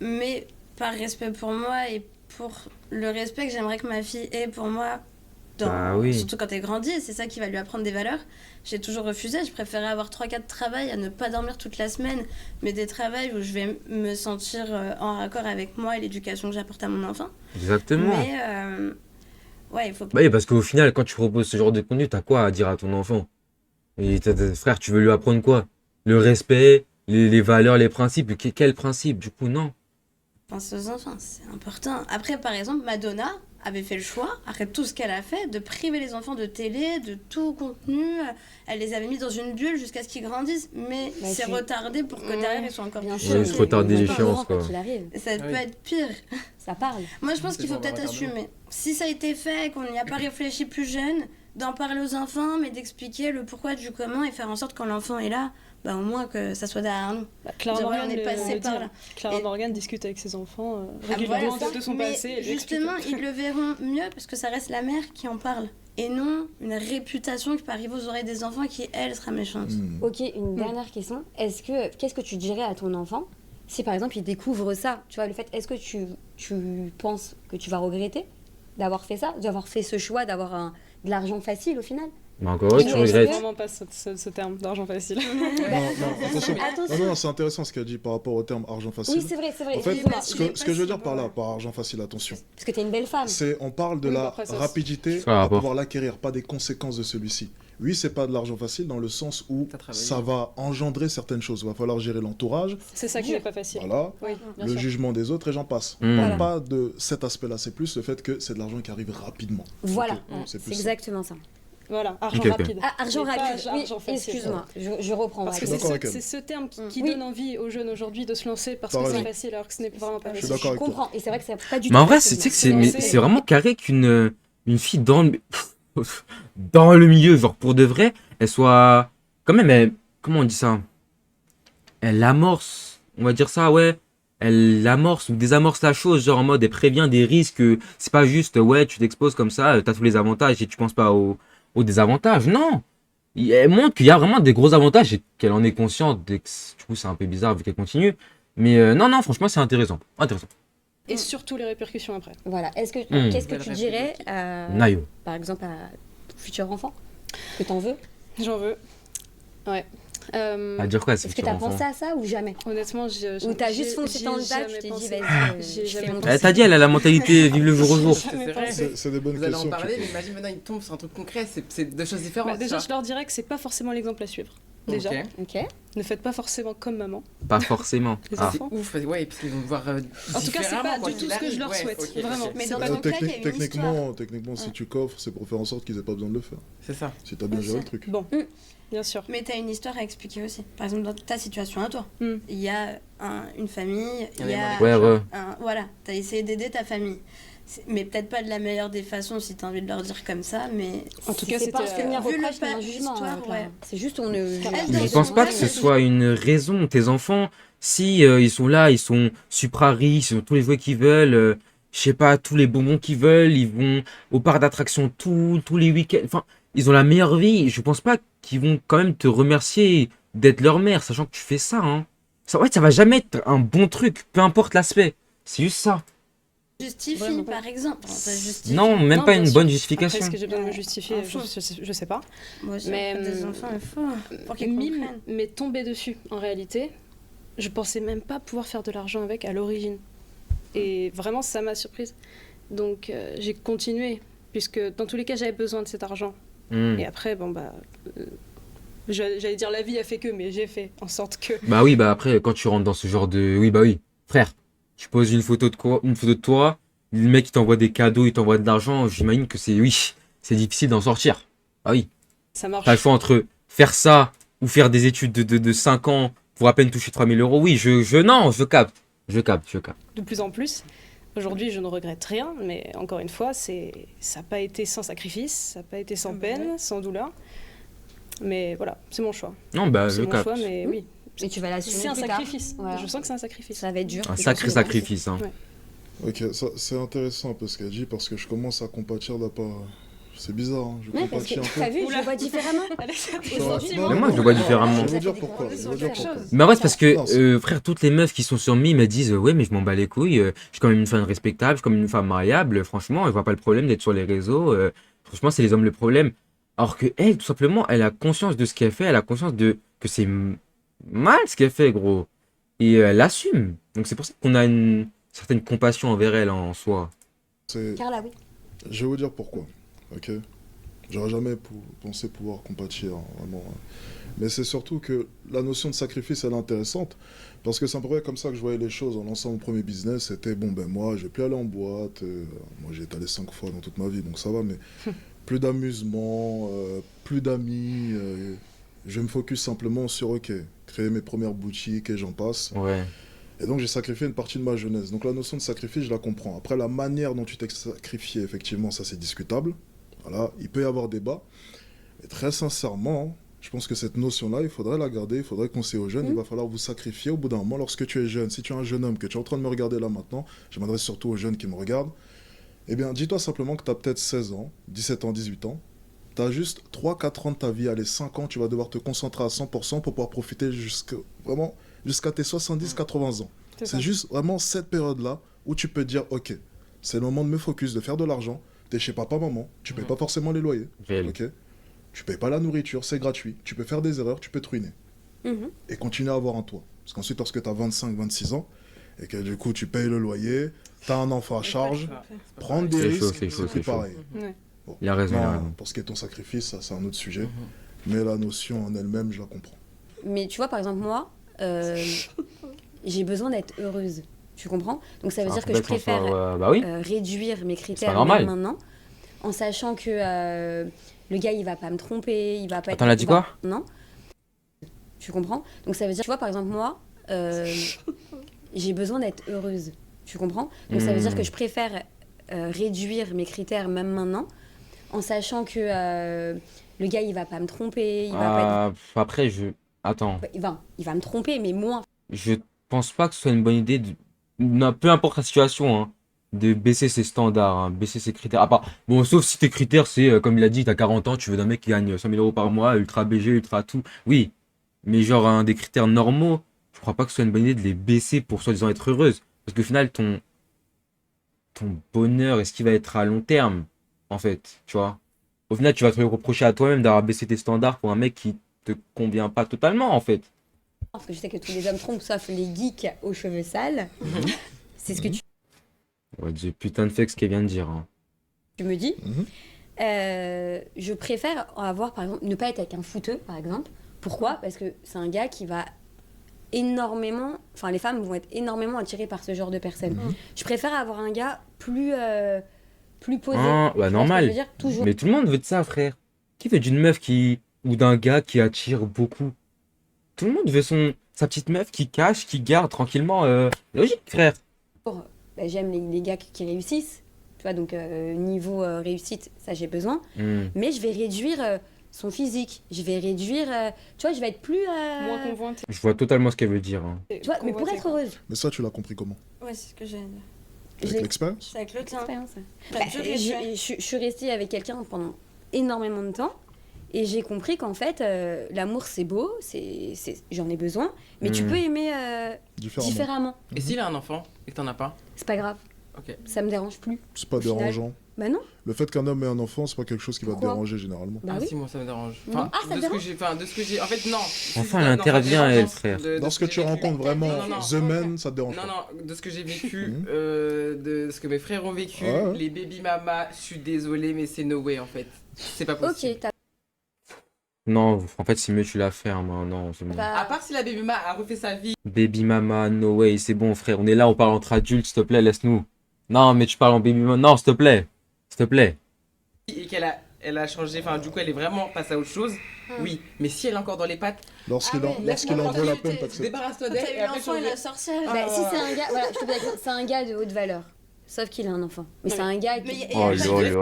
Mais par respect pour moi et pour le respect que j'aimerais que ma fille ait pour moi, Bah oui. surtout quand elle grandit, c'est ça qui va lui apprendre des valeurs. J'ai toujours refusé, je préférais avoir 3-4 travails à ne pas dormir toute la semaine, mais des travails où je vais me sentir en raccord avec moi et l'éducation que j'apporte à mon enfant. Exactement. Mais ouais, il faut Bah oui, parce qu'au final, quand tu proposes ce genre de contenu, t'as quoi à dire à ton enfant? Et frère, tu veux lui apprendre quoi? Le respect, les valeurs, les principes. Quel principe? Du coup, non. pense aux enfants, c'est important. Après, par exemple, Madonna avait fait le choix, après tout ce qu'elle a fait, de priver les enfants de télé, de tout contenu. Elle les avait mis dans une bulle jusqu'à ce qu'ils grandissent, mais Bah, c'est tu- retardé pour que derrière ils soient encore bien plus sûr, Ouais, jeunes. se retarder c'est l'échéance, pas quoi. qu'il arrive, Ça Ah peut oui. être pire. ça parle. Moi, je pense C'est qu'il faut pour peut-être retardement. assumer. Si ça a été fait, qu'on n'y a pas réfléchi plus jeune, d'en parler aux enfants, mais d'expliquer le pourquoi du comment et faire en sorte quand l'enfant est là, bah, au moins que ça soit derrière nous. Clara Dire, ouais, Morgan on est passé le par dit, là. hein. Clara Et- Morgan discute avec ses enfants Ah, régulièrement voilà, de son mais passé. et lui explique. justement, ils le verront mieux parce que ça reste la mère qui en parle. Et non une réputation qui peut arriver aux oreilles des enfants qui, elle, sera méchante. Ok, une dernière question. Qu'est-ce que tu dirais à ton enfant si par exemple il découvre ça? Tu vois, le fait, est-ce que tu penses que tu vas regretter d'avoir fait ça, d'avoir fait ce choix, d'avoir de l'argent facile au final? Bah encore heureux que tu Je regrettes. vraiment pas ce terme d'argent facile. Attention. Attention. Non, c'est intéressant ce qu'elle dit par rapport au terme argent facile. Oui, c'est vrai, c'est vrai. En fait, Excuse-moi. ce que je veux dire par là, par argent facile, attention, Parce que t'es une belle femme. c'est on parle de Oui, la après, ça, rapidité c'est un à rapport. pouvoir l'acquérir, pas des conséquences de celui-ci. Oui, c'est pas de l'argent facile dans le sens où T'as travaillé. ça va engendrer certaines choses. Il va falloir gérer l'entourage, C'est ça qui n'est pas facile. voilà, Oui, bien le sûr. jugement des autres et j'en passe. Mm. On parle pas de cet aspect-là, c'est plus le fait que c'est de l'argent qui arrive rapidement. Voilà, Ok, c'est plus ça. exactement ça. Voilà, argent Ok, ok. rapide. Ah, argent Mais pas rapide. Oui, argent facile. excuse-moi, je reprends. Parce que Je suis d'accord avec elle. c'est ce terme qui Oui. donne envie aux jeunes aujourd'hui de se lancer parce T'as que c'est raison. facile alors que ce n'est vraiment pas Je suis facile. d'accord Je avec toi. comprends, et c'est vrai que c'est pas du tout. Mais en vrai, facile. c'est que C'est mais lancé. c'est vraiment carré qu'une fille dans le milieu, genre pour de vrai, elle soit quand même, comment on dit ça? Elle amorce, on va dire ça, ouais. Elle amorce ou désamorce la chose, genre en mode elle prévient des risques. C'est pas juste, ouais, tu t'exposes comme ça, t'as tous les avantages et tu penses pas aux désavantages. Non! Elle montre qu'il y a vraiment des gros avantages et qu'elle en est consciente. Du coup, c'est un peu bizarre vu qu'elle continue. Mais non, non, franchement, c'est intéressant. Intéressant. Et surtout les répercussions après. Voilà, qu'est-ce que Belle tu dirais, Nayo. par exemple, à ton futur enfant que t'en veux? J'en veux. Ouais. À dire quoi, c'est Est-ce que t'as pensé à ça ou jamais? Honnêtement, Ou t'as juste foncé dans le tas, tu t'es dit, vas-y, J'ai je fais jamais mon pensé. Elle t'a dit, elle a la mentalité vivre le jour au jour. C'est vrai. C'est des bonnes Vous allez en questions. parler, tu mais peux- imagine maintenant il tombe sur un truc concret, c'est deux choses différentes. Bah, déjà, ça. je leur dirais que c'est pas forcément l'exemple à suivre. Déjà, Ok. Ok. ne faites pas forcément comme maman. Pas forcément. Les Ah. enfants. Ouf, ouais, parce qu'ils vont te voir. En tout cas, c'est pas du tout ce que je leur souhaite, vraiment. Mais C'est dans pas- ton cas, il y a une Techniquement, si tu coffres, c'est pour faire en sorte qu'ils aient pas besoin de le faire. C'est ça. Si t'as bien Aussi. géré le truc. Bon, bien sûr. Mais t'as une histoire à expliquer aussi. Par exemple, dans ta situation à toi, Mm. il y a une famille, il y a Ouais, ouais. voilà, t'as essayé d'aider ta famille. Mais peut-être pas de la meilleure des façons si t'as envie de leur dire comme ça, mais En tout cas, c'est pas c'était, un vu le reproche, mais un pas- jugement. histoire, Clara. ouais. C'est juste, on ne. Elle, Je pense pas que ce soit une raison. Tes enfants, si ils sont là, ils sont supra riches, ils ont tous les jouets qu'ils veulent, je sais pas, tous les bonbons qu'ils veulent, ils vont au parc d'attractions tous les week-ends. Enfin, ils ont la meilleure vie. Je pense pas qu'ils vont quand même te remercier d'être leur mère, sachant que tu fais ça. Hein. Ça, ouais, ça va jamais être un bon truc, peu importe l'aspect. C'est juste ça. justifie, Vraiment pas. par exemple. Ça justifie. Non, même Non, pas bien une sûr. bonne Après, justification. est-ce que j'ai besoin de me justifier Enfin. je sais pas. Moi aussi, Mais, après, des enfants, il faut pour qu'ils Mime comprennent. m'est tombé dessus. En réalité, je pensais même pas pouvoir faire de l'argent avec à l'origine. Et vraiment, ça m'a surprise. Donc, j'ai continué, puisque dans tous les cas, j'avais besoin de cet argent. Hmm. Et après, bon, bah. J'allais dire la vie a fait que, mais j'ai fait en sorte que. Bah oui, bah après, quand tu rentres dans ce genre de... Oui, bah oui. Frère, tu poses une photo de toi, le mec il t'envoie des cadeaux, il t'envoie de l'argent, j'imagine que c'est... Oui, c'est difficile d'en sortir. Ah oui. Ça marche. T'as le choix entre faire ça ou faire des études de 5 ans pour à peine toucher 3000 euros. Oui, non, je capte. Je capte. De plus en plus. Aujourd'hui, je ne regrette rien, mais encore une fois, ça n'a pas été sans sacrifice, ça n'a pas été sans peine, sans douleur. Mais voilà, c'est mon choix. Non, bah C'est je mon capte. choix, mais oui. Et tu vas l'assumer. C'est un plus tard. sacrifice. Voilà. Je sens que c'est un sacrifice. Ça va être dur. Un sacré sacrifice. Hein. Ouais. Ok, ça, c'est intéressant un peu ce qu'elle dit parce que je commence à compatir d'un pas. C'est bizarre, hein, je Ouais, parce que compatis un peu. t'as vu, je le vois différemment. Non, Mais moi, je le vois différemment. Je vais dire pourquoi. Je vais dire pourquoi. Mais en vrai, c'est parce Non, que, frère, toutes les meufs qui sont sur Mime, elles disent ouais, mais je m'en bats les couilles, je suis quand même une femme respectable, je suis comme une femme mariable, franchement, je vois pas le problème d'être sur les réseaux, franchement, c'est les hommes le problème. Alors que elle, tout simplement, elle a conscience de ce qu'elle fait, elle a conscience que c'est mal ce qu'elle fait, gros. Et elle l'assume. Donc c'est pour ça qu'on a une certaine compassion envers elle en soi. C'est- Carla, oui. Je vais vous dire pourquoi. Ok. J'aurais jamais pensé pouvoir compatir, hein, vraiment. Hein. Mais c'est surtout que la notion de sacrifice, elle est intéressante. Parce que c'est un peu comme ça que je voyais les choses en lançant mon premier business. C'était, bon, ben moi, je vais plus aller en boîte. Moi, j'ai été allé 5 fois dans toute ma vie, donc ça va. Mais plus d'amusement, plus d'amis. Je me focus simplement sur, ok, créer mes premières boutiques et j'en passe. Ouais. Et donc j'ai sacrifié une partie de ma jeunesse. Donc la notion de sacrifice, je la comprends. Après, la manière dont tu t'es sacrifié, effectivement, ça c'est discutable. Voilà, il peut y avoir débat. Mais très sincèrement, je pense que cette notion-là, il faudrait la garder, il faudrait conseiller aux jeunes, il va falloir vous sacrifier au bout d'un moment lorsque tu es jeune. Si tu es un jeune homme, que tu es en train de me regarder là maintenant, je m'adresse surtout aux jeunes qui me regardent, eh bien dis-toi simplement que tu as peut-être 16 ans, 17 ans, 18 ans. Tu as juste 3-4 ans de ta vie, allez 5 ans, tu vas devoir te concentrer à 100% pour pouvoir profiter jusqu'à tes 70-80 ans. C'est juste vraiment cette période-là où tu peux dire, ok, c'est le moment de me focus, de faire de l'argent. T'es chez papa, maman, tu payes pas forcément les loyers, Réel. ok. Tu payes pas la nourriture, c'est gratuit. Tu peux faire des erreurs, tu peux te ruiner. Et continuer à avoir un toit. Parce qu'ensuite, lorsque tu as 25, 26 ans, et que du coup, tu payes le loyer, tu as un enfant à charge, prendre des risques, c'est pareil. Bon. Il a raison, il a Non, raison. pour ce qui est ton sacrifice, ça, c'est un autre sujet. Mais la notion en elle-même, je la comprends. Mais tu vois, par exemple, moi, j'ai besoin d'être heureuse. Tu comprends? Donc ça veut dire que je préfère réduire mes critères même maintenant, en sachant que le gars, il va pas me tromper, il va pas... Attends, elle a dit quoi? Non. Tu comprends? Donc ça veut dire, tu vois, par exemple, moi, j'ai besoin d'être heureuse. Tu comprends? Donc ça veut dire que je préfère réduire mes critères même maintenant, en sachant que le gars, il va pas me tromper, il va pas... Après, Attends. Il va me tromper, mais moins. Je pense pas que ce soit une bonne idée, non, peu importe la situation, hein, de baisser ses standards, hein, baisser ses critères. Bon, sauf si tes critères, c'est, comme il a dit, t'as 40 ans, tu veux d'un mec qui gagne 100 000 euros par mois, ultra BG, ultra tout. Oui, mais genre, des critères normaux, je crois pas que ce soit une bonne idée de les baisser pour soi-disant être heureuse. Parce qu'au final, ton bonheur, est-ce qu'il va être à long terme, en fait, tu vois? Au final, tu vas te reprocher à toi-même d'avoir baissé tes standards pour un mec qui te convient pas totalement, en fait. Parce que je sais que tous les hommes trompent, sauf les geeks aux cheveux sales. C'est ce que Ouais, j'ai putain de fait ce qu'elle vient de dire. Hein. tu me dis. Je préfère avoir, par exemple, ne pas être avec un footeux, par exemple. Pourquoi? Parce que c'est un gars qui va énormément... Enfin, les femmes vont être énormément attirées par ce genre de personnes. Je préfère avoir un gars plus posé. Ah, bah normal. Je veux dire, toujours. Mais tout le monde veut de ça, frère. Qui veut d'une meuf ou d'un gars qui attire beaucoup? Tout le monde veut sa petite meuf qui cache, qui garde tranquillement. Logique, frère. Bah, j'aime les gars qui réussissent. Tu vois, donc niveau réussite, ça j'ai besoin. Mais je vais réduire son physique. Je vais réduire... tu vois, je vais être plus... Moins convoitée. Je vois totalement ce qu'elle veut dire. Hein. Tu vois, mais pour être heureuse. Mais ça, tu l'as compris comment? Ouais, c'est ce que j'ai dit. Avec l'expérience? C'est avec le temps. Expérience. T'as dû réduire. Je suis restée avec quelqu'un pendant énormément de temps. Et j'ai compris qu'en fait, l'amour c'est beau, j'en ai besoin, mais tu peux aimer différemment. Et s'il a un enfant et que t'en as pas? C'est pas grave. Ok. Ça me dérange plus. C'est pas Au final. dérangeant. Bah non. Le fait qu'un homme ait un enfant, c'est pas quelque chose qui va te Pourquoi? déranger généralement. Bah Ah oui. si, moi ça me dérange. Non. Ah, ça te dérange? De ce que j'ai... En fait, non. Enfin, elle intervient, elle, frère. Lorsque tu rencontres vraiment The Man, ça te dérange Non, pas. non, de ce que j'ai vécu, de ce que mes frères ont vécu, les baby mamas, je suis désolé, mais c'est no way en fait. C'est pas possible. Ok, t'as... Non, en fait, c'est mieux que tu la fermes. Hein. Non, c'est bon. À part si la baby mama a refait sa vie. Baby mama, no way, c'est bon, frère. On est là, on parle entre adultes, s'il te plaît, laisse-nous. Non, mais tu parles en baby mama. Non, s'il te plaît. S'il te plaît. Et qu'elle a changé, enfin du coup elle est vraiment passée à autre chose, oui. Mais si elle est encore dans les pattes, Lorsqu'il en vaut la peine, t'acceptes. débarrasse-toi T'as d'elle eu et après l'enfant et changer. la sorcière. Bah, si c'est un gars, voilà, je te dis, c'est un gars de haute valeur. Sauf qu'il a un enfant. Mais c'est un gars qui... Oh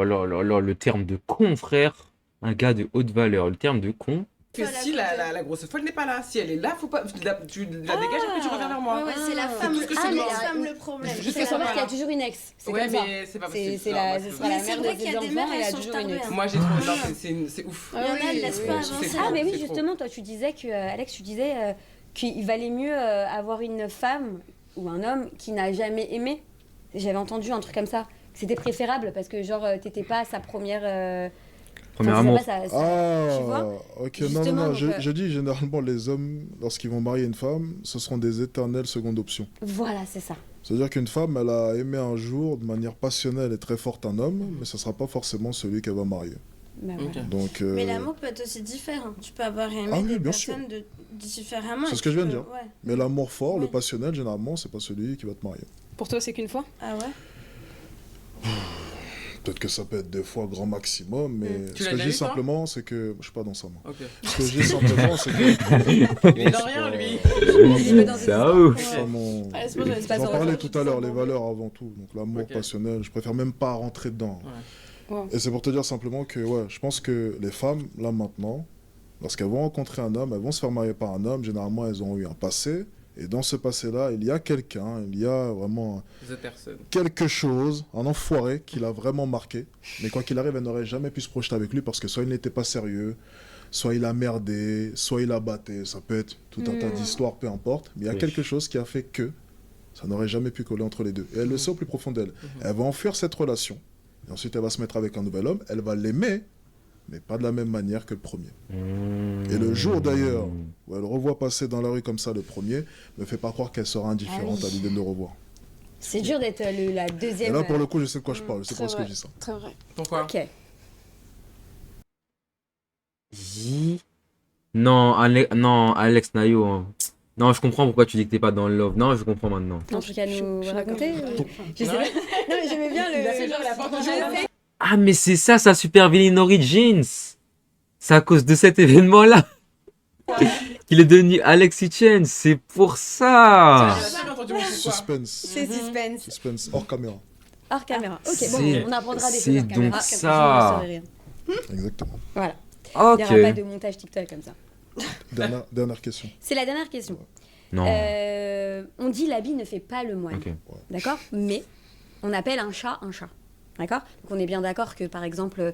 là, le terme de con, frère. Un gars de haute valeur, le terme de con. Que si la grosse folle n'est pas là, si elle est là, faut pas, tu la dégages après tu reviens vers moi. Ouais, c'est la femme, tout ce que c'est l'ex-femme le problème. Juste C'est ça, parce qu'il y a voilà. toujours une ex. C'est Ouais, comme ça. mais c'est pas possible. Ce Non, moi, sera je peux la Mais c'est mère vrai de qu'il y ses a des enfants mères, et elle a elles sont toujours une ex. tarbées, Moi j'ai trop. Non, c'est ouf. Il y en a, elles laissent pas C'est avancer. trop. Ah, mais oui, c'est trop. justement, toi, tu disais que, Alex, tu disais qu'il valait mieux avoir une femme ou un homme qui n'a jamais aimé. J'avais entendu un truc comme ça. C'était préférable parce que, genre, t'étais pas sa première. Premier enfin, amour. c'est pas tu vois. Ok, Justement, non, donc, je dis généralement les hommes, lorsqu'ils vont marier une femme, ce seront des éternelles secondes options. Voilà, c'est ça. C'est-à-dire qu'une femme, elle a aimé un jour de manière passionnelle et très forte un homme, mais ce ne sera pas forcément celui qu'elle va marier. Bah, voilà. Ok. Donc, Mais l'amour peut être aussi différent. Tu peux avoir aimé Ah oui, des bien sûr. personnes différemment. C'est et ce que tu je viens de peux- dire. Ouais. mais l'amour fort, le Ouais. passionnel, généralement, c'est pas celui qui va te marier. Pour toi, c'est qu'une fois? Ah ouais? Peut-être que ça peut être 2 fois grand maximum, mais Tu ce l'as que je déjà dis eu, toi simplement, c'est que... Je suis pas dans ça, moi. Ok. Ce que je dis simplement, c'est que... Il est dans rien lui. Ça ouf. Enfin, mon- Ouais, c'est bon, j'avais pas J'en sur parlais le tout à l'heure, les valeurs avant tout. Donc l'amour Ok. passionnel, je préfère même pas rentrer dedans. Ouais. Wow. Et c'est pour te dire simplement que ouais, je pense que les femmes, là maintenant, lorsqu'elles vont rencontrer un homme, elles vont se faire marier par un homme, généralement elles ont eu un passé. Et dans ce passé-là, il y a quelqu'un, il y a vraiment The personne. quelque chose, un enfoiré qui l'a vraiment marqué. Mais quoi qu'il arrive, elle n'aurait jamais pu se projeter avec lui parce que soit il n'était pas sérieux, soit il a merdé, soit il a batté. Ça peut être tout un tas d'histoires, peu importe. Mais il y a Oui. quelque chose qui a fait que ça n'aurait jamais pu coller entre les deux. Et elle le sait au plus profond d'elle. Elle va enfuir cette relation. Et ensuite, elle va se mettre avec un nouvel homme. Elle va l'aimer. mais pas de la même manière que le premier. Et le jour d'ailleurs où elle revoit passer dans la rue comme ça le premier, me fait pas croire qu'elle sera indifférente à l'idée de le revoir. C'est dur d'être la deuxième. Et là, pour le coup, je sais de quoi je parle, c'est pour ce que je dis ça. Très vrai. Pourquoi? Ok. Non, Alex Nayo. Hein. Non, je comprends pourquoi tu dis que t'es pas dans le love. Non, je comprends maintenant. En tout cas, nous je suis raconter. d'accord. Je sais pas. Non, mais j'aimais bien Il a fait genre, il a pas entendu, Je hein. sais. Ah, mais c'est ça, sa Super Villain Origins. C'est à cause de cet événement-là qu'il est devenu Alex Hitchens. C'est pour ça. J'ai jamais entendu mon quoi. Suspense. C'est suspense. Suspense hors caméra. Hors caméra. Ok, C'est- bon, on apprendra des c'est choses hors caméra. donc comme ça. je ne saurais rien. Exactement. Voilà. Ok. Il n'y aura pas de montage TikTok comme ça. Dernière question. C'est la dernière question. Non. On dit l'habit ne fait pas le moine. Ok. D'accord? Mais on appelle un chat un chat. D'accord? Donc on est bien d'accord que par exemple,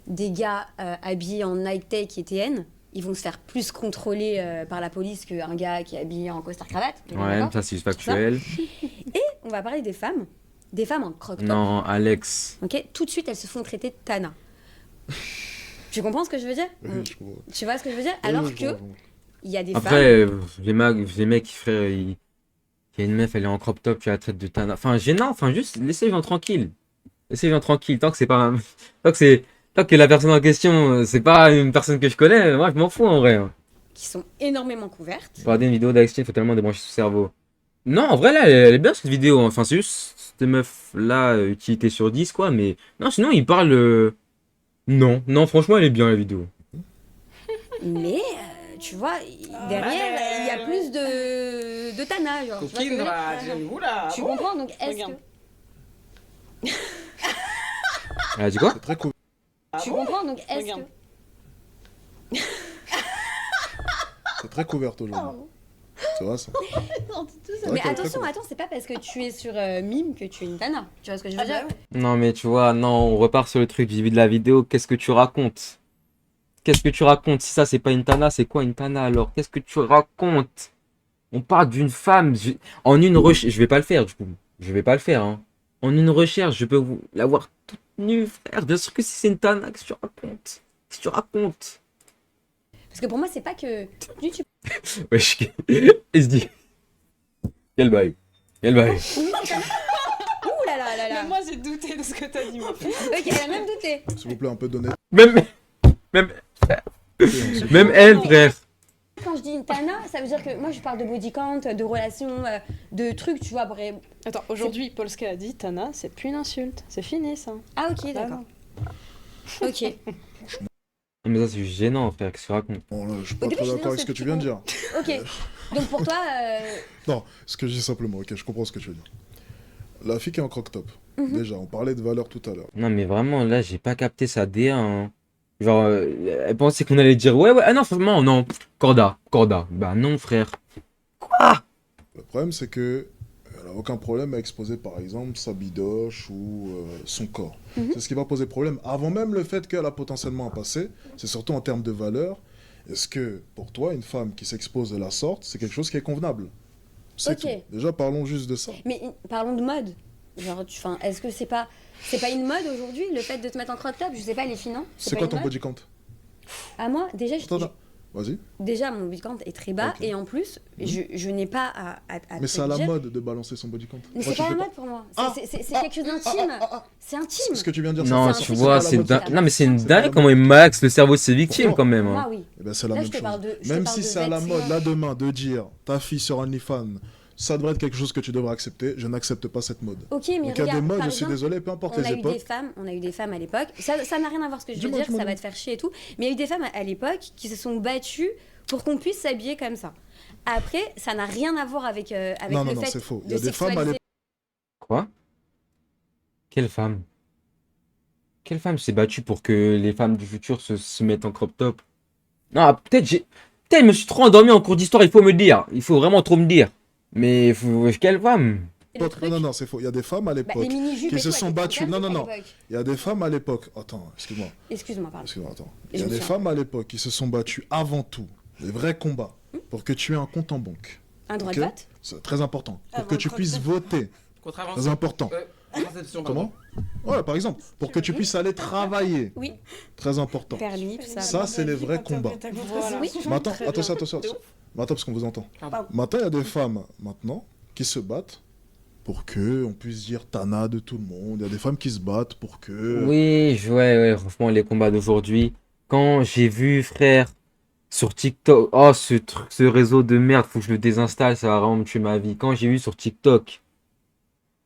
des gars habillés en Nike Tech et TN, ils vont se faire plus contrôler par la police qu'un gars qui est habillé en costard-cravate. On est bien Ouais, d'accord? ça c'est factuel. Et on va parler des femmes. Des femmes en croque-top. Non, Alex. Ok? Tout de suite, elles se font traiter de Tana. Tu comprends ce que je veux dire? Oui, je comprends. Tu vois ce que je veux dire? Oui, Alors je que comprends. il y a des femmes. Après, les mecs, frère, il y a une meuf, elle est en crop top, tu la traites de tana. Enfin, gênant, enfin, juste laissez les gens tranquilles. Laissez les gens tranquilles. Tant que c'est pas. Tant que la personne en question, c'est pas une personne que je connais, moi je m'en fous en vrai. Hein. Qui sont énormément couvertes. Regarder une vidéo d'Alex, il faut tellement débrancher son cerveau. Non, en vrai, là, elle est bien cette vidéo. Hein. Enfin, c'est juste cette meuf-là, utilité sur 10, quoi. Mais non, sinon, il parle. Non, franchement, elle est bien la vidéo. Mais, tu vois, derrière, il y a plus de Tana. Genre, tu vois ce que je veux Coquine, dire? là, j'aime vous là. Tu comprends? Donc, est-ce Regarde. que. Elle a dit quoi? C'est très cool. Tu comprends? Donc, est-ce Regarde. que. C'est très couverte aujourd'hui. C'est vrai ça. Mais très attention, cool. attends, c'est pas parce que tu es sur Mime que tu es une Tana. Tu vois ce que je veux Ah bah dire? ouais. Non, mais tu vois, non, on repart sur le truc. J'ai vu de la vidéo. Qu'est-ce que tu racontes? Qu'est-ce que tu racontes? Si ça, c'est pas une tana, c'est quoi une tana alors? Qu'est-ce que tu racontes? On parle d'une femme. En une recherche. Je vais pas le faire, du coup. Je vais pas le faire. Hein. En une recherche, je peux vous l'avoir toute nue, frère. Bien sûr que si c'est une tana, qu'est-ce que tu racontes? Qu'est-ce que tu racontes? Parce que pour moi, c'est pas que. Tu Wesh, il se dit. Quel bail? Quel bail? Ouh là là là là. Même moi, j'ai douté de ce que t'as dit, meuf. Ok, elle a même douté. S'il vous plaît, un peu d'honnêteté. Même elle, frère. Quand je dis une Tana, ça veut dire que moi, je parle de body count, de relations, de trucs, tu vois. Bref. Attends, aujourd'hui, Polska a dit Tana, c'est plus une insulte. C'est fini, ça. Ah, ok, d'accord. Ok. Mais ça, c'est gênant, frère. Qu'est-ce que tu racontes? Bon, là, je suis pas Au début, trop je d'accord avec disais, ce que tu viens de dire. Ok. Donc pour toi, Non, ce que je dis simplement, ok, je comprends ce que tu veux dire. La fille qui est en croque-top, Mhm. déjà, on parlait de valeur tout à l'heure. Non, mais vraiment, là, j'ai pas capté sa DA. Hein. Genre, elle pensait qu'on allait dire ouais, ah non, franchement, non. Corda. Bah non, frère. Le problème, c'est que elle n'a aucun problème à exposer, par exemple, sa bidoche ou son corps. Mhm. C'est ce qui va poser problème. Avant même le fait qu'elle a potentiellement un passé, c'est surtout en termes de valeur. Est-ce que, pour toi, une femme qui s'expose de la sorte, c'est quelque chose qui est convenable? C'est Ok. tout. Déjà, parlons juste de ça. mais parlons de mode. Genre, est-ce que c'est pas une mode aujourd'hui, le fait de te mettre en crop top? Je sais pas, les filles, non? C'est pas quoi une ton mode body count? À moi, déjà, Attends. Vas-y. déjà, mon body count est très bas. Ok. Et en plus, je n'ai pas à Mais c'est à la dire. mode de balancer son body count. Mais Moi, c'est tu pas fais la mode pour moi. Ah, C'est quelque chose d'intime. C'est intime. Ce que tu viens de dire, Non, c'est tu un vois, truc, c'est la dingue. mode. Non, mais c'est une C'est pas la dingue comment mode. il max le cerveau de ses victimes Pourquoi quand même. Moi, Hein. oui. Eh ben, c'est la Là, même je te chose. parle de. je te Même parle si de c'est à la vêtements. mode, là, demain, de dire ta fille sur OnlyFans, ça devrait être quelque chose que tu devrais accepter, je n'accepte pas cette mode. Ok, mais Donc il y a des regarde, modes, par je suis exemple, désolé, peu importe on les a eu des époques. femmes, à l'époque. Ça n'a rien à voir ce que je veux Dis-moi, dire, dis-moi, ça va dis-moi. te faire chier et tout. Mais il y a eu des femmes à l'époque qui se sont battues pour qu'on puisse s'habiller comme ça. Après, ça n'a rien à voir avec, Non, le non, fait c'est faux. Il y de a des femmes à sexualiser. l'époque. Quoi? Quelle femme? Quelle femme s'est battue pour que les femmes du futur se mettent en crop top? Non, peut-être je me suis trop endormi en cours d'histoire, il faut me le dire. Il faut vraiment trop me dire. Mais quelle femme? Le truc, Non, non, c'est faux. Il y a des femmes à bah, l'époque. les mini-jupes qui et se tout, sont elles étaient battues. Non, interdites non, à non. l'époque. Il y a des femmes à l'époque. Attends, excuse-moi. Excuse-moi, pardon. Excuse-moi, attends. Et Il y je a me des souviens. femmes à l'époque qui se sont battues avant tout, des vrais combats, pour que tu aies un compte en banque. Un droit Ok. de vote? C'est très important. Pour Avant que le tu puisses croque-top. voter. Très Contravention. important. Contraception, Comment? pardon. Ouais, par exemple, pour que tu puisses aller travailler. Oui. Très important. Permis, tout ça. Ça, c'est les vrais combats. Voilà. Oui. Maintenant, attention. Maintenant, parce qu'on vous entend. Pardon. Maintenant, il y a des femmes, maintenant, qui se battent pour que on puisse dire Tana de tout le monde. Il y a des femmes qui se battent pour que... Oui, ouais, franchement, les combats d'aujourd'hui. Quand j'ai vu, frère, sur TikTok, oh, ce réseau de merde, faut que je le désinstalle, ça va vraiment me tuer ma vie. Quand j'ai vu sur TikTok,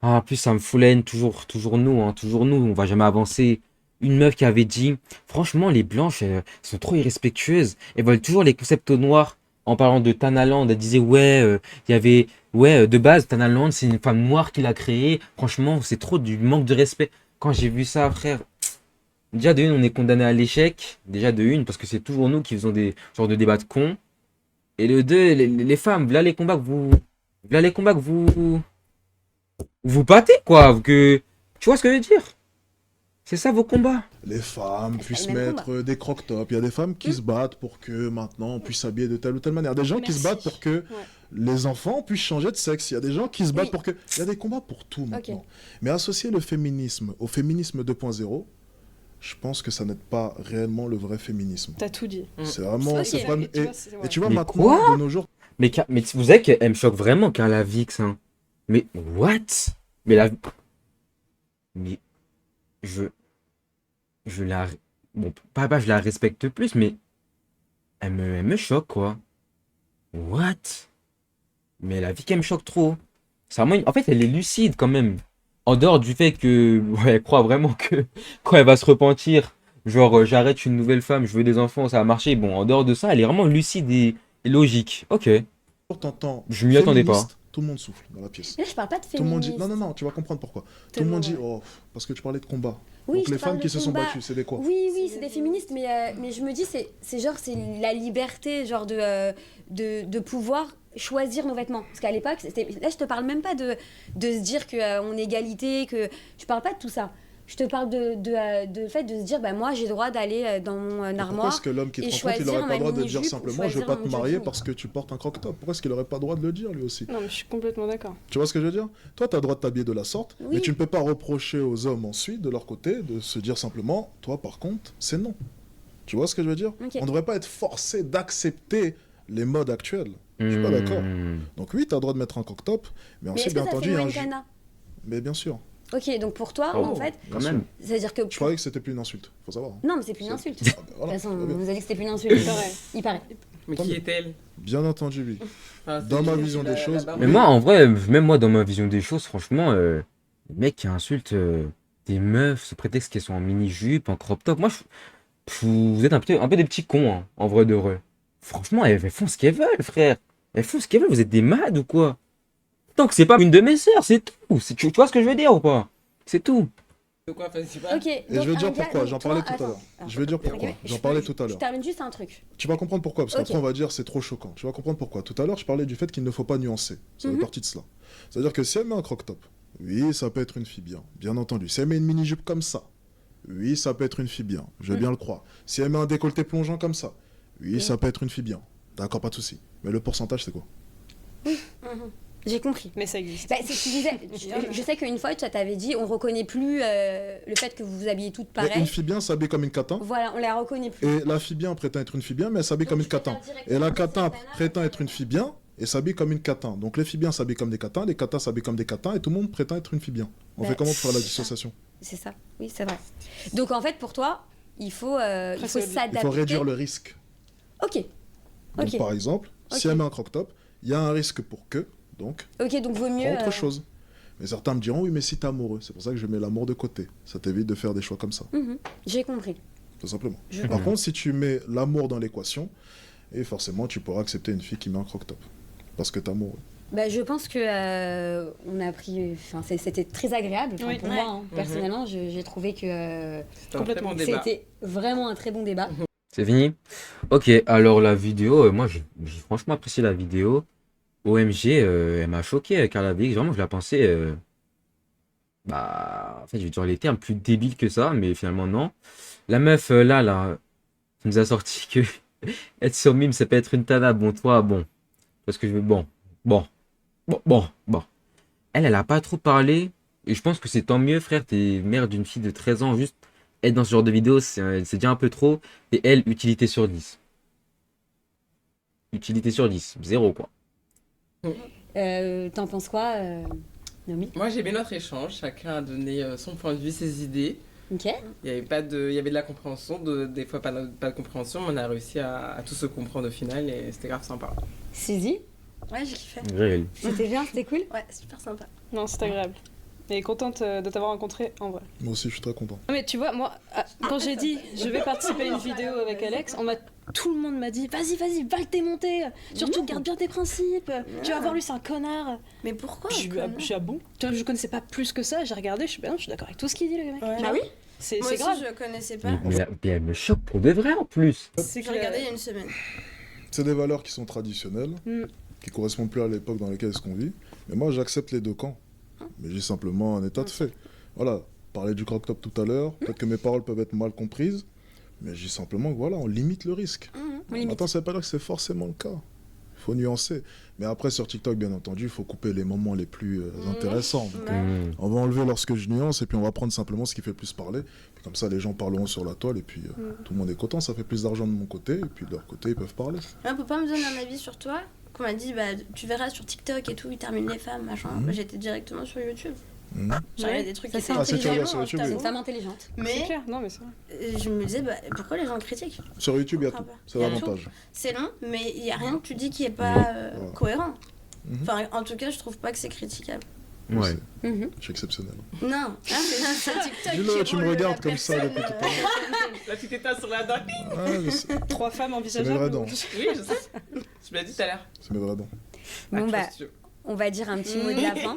ah, en plus, ça me fout la haine, toujours nous, on va jamais avancer. Une meuf qui avait dit, franchement, les blanches, elles sont trop irrespectueuses. Elles veulent toujours les concepts noirs. En parlant de Tanaland, elle disait, ouais, il y avait, ouais, de base, Tanaland, c'est une femme noire qui l'a créé. Franchement, c'est trop du manque de respect. Quand j'ai vu ça, frère, déjà de une, on est condamné à l'échec. Déjà de une, parce que c'est toujours nous qui faisons des genres de débats de cons. Et le deux, les femmes, voilà les combats que vous battez, quoi. Tu vois ce que je veux dire? C'est ça vos combats. Les femmes puissent le même mettre des croque-tops. Il y a des femmes qui se battent pour que maintenant on puisse s'habiller de telle ou telle manière. Des gens qui se battent pour que les enfants puissent changer de sexe. Il y a des gens qui se battent pour que... Il y a des combats pour tout maintenant. Mais associer le féminisme au féminisme 2.0, je pense que ça n'aide pas réellement le vrai féminisme. T'as tout dit. C'est vraiment... Ok. Et tu vois, Mais maintenant, quoi de nos jours... Mais vous savez qu'elle me choque vraiment, Carla Vix, hein. Mais what? Mais la... Mais je la... Bon, pas je la respecte plus, mais elle me choque, quoi. What? Mais la vie qu'elle me choque trop. C'est vraiment en fait, elle est lucide, quand même. En dehors du fait que... Ouais, elle croit vraiment que quand elle va se repentir, genre, j'arrête une nouvelle femme, je veux des enfants, ça va marcher. Bon, en dehors de ça, elle est vraiment lucide et logique. Ok. T'entends Je m'y attendais pas. féministe, tout le monde souffle dans la pièce. Là, je parle pas de Tout le monde dit... féminisme. Non, tu vas comprendre pourquoi. Tout le monde dit, oh, parce que tu parlais de combat. Oui, Donc je les parle femmes qui de se sont combat. battues, c'est des quoi? Oui, c'est des féministes, mais je me dis, c'est genre, c'est la liberté, genre, de pouvoir choisir nos vêtements. Parce qu'à l'époque, là, je te parle même pas de se dire qu'on est égalité, que... Je parle pas de tout ça. Je te parle de fait de se dire, bah, moi, j'ai le droit d'aller dans mon armoire. Pourquoi est-ce que l'homme qui te et rencontre, il choisir n'aurait pas le droit de ma dire mini-jupe simplement, ou je veux pas choisir te mon marier jogging. parce que tu portes un croque-top? Pourquoi est-ce qu'il n'aurait pas le droit de le dire, lui aussi? Non, mais je suis complètement d'accord. Tu vois ce que je veux dire? Toi, tu as le droit de t'habiller de la sorte, Oui. mais tu ne peux pas reprocher aux hommes ensuite, de leur côté, de se dire simplement, toi, par contre, c'est non. Tu vois ce que je veux dire? Ok. On ne devrait pas être forcé d'accepter les modes actuels. Je suis pas d'accord. Donc oui, tu as le droit de mettre un croque-top, mais Mais ensuite, est-ce que bien ça entendu, fait il y a moins un une cana? Mais bien sûr. Ok, donc pour toi, Oh, en fait, quand même. c'est-à-dire que... Je croyais que c'était plus une insulte, faut savoir. hein. Non, mais c'est plus une insulte. Ah, ben De voilà, toute façon, très bien. vous avez dit que c'était plus une insulte. Il paraît. Mais qui est-elle? Bien entendu, oui. Enfin, Dans c'est ma qui, vision la- des la choses, baronne? Mais moi, en vrai, même moi, dans ma vision des choses, franchement, les mecs qui insultent des meufs sous prétexte qu'elles sont en mini-jupe, en crop top, moi, vous êtes un peu des petits cons, hein, en vrai de vrai. Franchement, elles font ce qu'elles veulent, frère. Elles font ce qu'elles veulent, vous êtes des malades ou quoi? Tant que c'est pas une de mes sœurs, c'est tout. Tu vois ce que je veux dire ou pas? C'est tout. De quoi? Enfin, je sais pas. Ok, Et je vais dire pourquoi, j'en parlais tout à l'heure. Je vais dire pourquoi, j'en parlais tout à Je l'heure. termine juste un truc. Tu vas comprendre pourquoi, parce qu'après Ok. on va dire c'est trop choquant. Tu vas comprendre pourquoi. Tout à l'heure, je parlais du fait qu'il ne faut pas nuancer. Ça fait partie de cela. C'est-à-dire que si elle met un croque-top, oui, ça peut être une fille bien entendu. Si elle met une mini-jupe comme ça, oui, ça peut être une fille bien, je veux bien le croire. Si elle met un décolleté plongeant comme ça, oui, ça peut être une fille bien. D'accord, pas de souci. Mais le pourcentage, c'est quoi? J'ai compris. Mais ça existe. Bah, c'est ce que tu disais. Je sais qu'une fois, tu t'avais dit, on reconnaît plus le fait que vous vous habillez toutes Mais pareil. une fille bien s'habille comme une catin. Voilà, on la reconnaît plus. Et la fille bien prétend être une fille bien, mais elle s'habille comme une catin. Et la catin prétend être une fille bien et s'habille comme une catin. Donc les filles bien s'habillent comme des catins, les catins s'habillent comme des catins, et tout le monde prétend être une fille bien. On Bah, fait comment pour faire la c'est dissociation? C'est ça. Oui, c'est vrai. Donc en fait, pour toi, il faut s'adapter. Il faut réduire le risque. Ok. Donc Ok. par exemple, si Ok. elle met un croque-top, il y a un risque pour que, donc, Ok, donc vaut mieux. prends autre chose. Mais certains me diront, oui, mais si t'es amoureux, c'est pour ça que je mets l'amour de côté. Ça t'évite de faire des choix comme ça, J'ai compris. tout simplement. Je- Par contre, si tu mets l'amour dans l'équation, et forcément, tu pourras accepter une fille qui met un croque-top. Parce que t'es amoureux. Bah, je pense que on a pris. Enfin, c'était très agréable. Enfin, Oui. pour Ouais. moi, hein. Personnellement, j'ai trouvé que C'est un très bon débat. c'était vraiment un très bon débat. C'est fini? Ok, alors la vidéo, moi j'ai franchement apprécié la vidéo. OMG, elle m'a choqué, Carla Vix. Vraiment, je la pensais. Bah, en fait, je vais dire les termes plus débiles que ça, mais finalement, non. La meuf, là, qui nous a sorti que être sur mime, ça peut être une tana. Bon, toi, bon. Parce que je veux. Bon. Elle a pas trop parlé Et je pense que c'est tant mieux, frère, t'es mère d'une fille de 13 ans, juste être dans ce genre de vidéo, c'est déjà un peu trop. Et elle, utilité sur 10. Utilité sur 10, 0 quoi. T'en penses quoi, Naomi? Moi, j'ai aimé notre échange. Chacun a donné son point de vue, ses idées. Ok. Il y avait de la compréhension, des fois pas de compréhension, mais on a réussi à tous se comprendre au final et c'était grave sympa. Suzy? Ouais, j'ai kiffé. Réel. C'était bien, c'était cool? Ouais, super sympa. Non, c'est agréable. Et contente de t'avoir rencontré en vrai. Moi aussi, je suis très content. Non, mais tu vois, moi, quand j'ai dit je vais participer à une vidéo avec Alex, tout le monde m'a dit vas-y, va le démonter. Surtout, garde bien tes principes. Tu vas voir, lui, c'est un connard. Mais pourquoi Je suis ah bon. Tu vois, je connaissais pas plus que ça. J'ai regardé, je suis d'accord avec tout ce qu'il dit, le mec. Ouais. Ah oui? C'est Moi aussi, grave. je connaissais pas. Mais elle me choque pour de vrai en plus. J'ai regardé il y a une semaine. C'est des valeurs qui sont traditionnelles, qui correspondent plus à l'époque dans laquelle on vit. Mais moi, j'accepte les deux camps. Mais j'ai simplement un état de fait. Voilà, parler du croque-top tout à l'heure, peut-être que mes paroles peuvent être mal comprises, mais j'ai simplement que voilà, on limite le risque. Maintenant, ça ne veut pas dire que c'est forcément le cas. Il faut nuancer. Mais après, sur TikTok, bien entendu, il faut couper les moments les plus intéressants. Donc, on va enlever lorsque je nuance et puis on va prendre simplement ce qui fait le plus parler. Puis comme ça, les gens parleront sur la toile et puis tout le monde est content. Ça fait plus d'argent de mon côté et puis de leur côté, ils peuvent parler. On peut pas me donner un avis sur toi? Qu'on m'a dit, tu verras sur TikTok et tout, ils terminent les femmes, machin. J'étais directement sur YouTube. J'avais des trucs qui étaient c'est tu regardes sur intelligents, YouTube, C'est une femme intelligente. C'est mais clair, non, mais c'est vrai. je me disais, pourquoi les gens critiquent? Sur YouTube, il y a tout. C'est Il y a l'avantage. C'est long, mais il y a rien que tu dis qui est pas cohérent. Mhm. Enfin, en tout cas, je trouve pas que c'est critiquable. Ouais. Je suis exceptionnel. Non, c'est TikTok. Dis-le, tu me regardes comme ça depuis tout à l'heure. La petite état sur la dent. Ouais, je sais. 3 femmes C'est mes vraies envisageables. dents. Oui, je sais. Je me l'ai dit tout à l'heure. C'est mes vraies dents. Bon, bah, Question. on va dire un petit mot de la fin.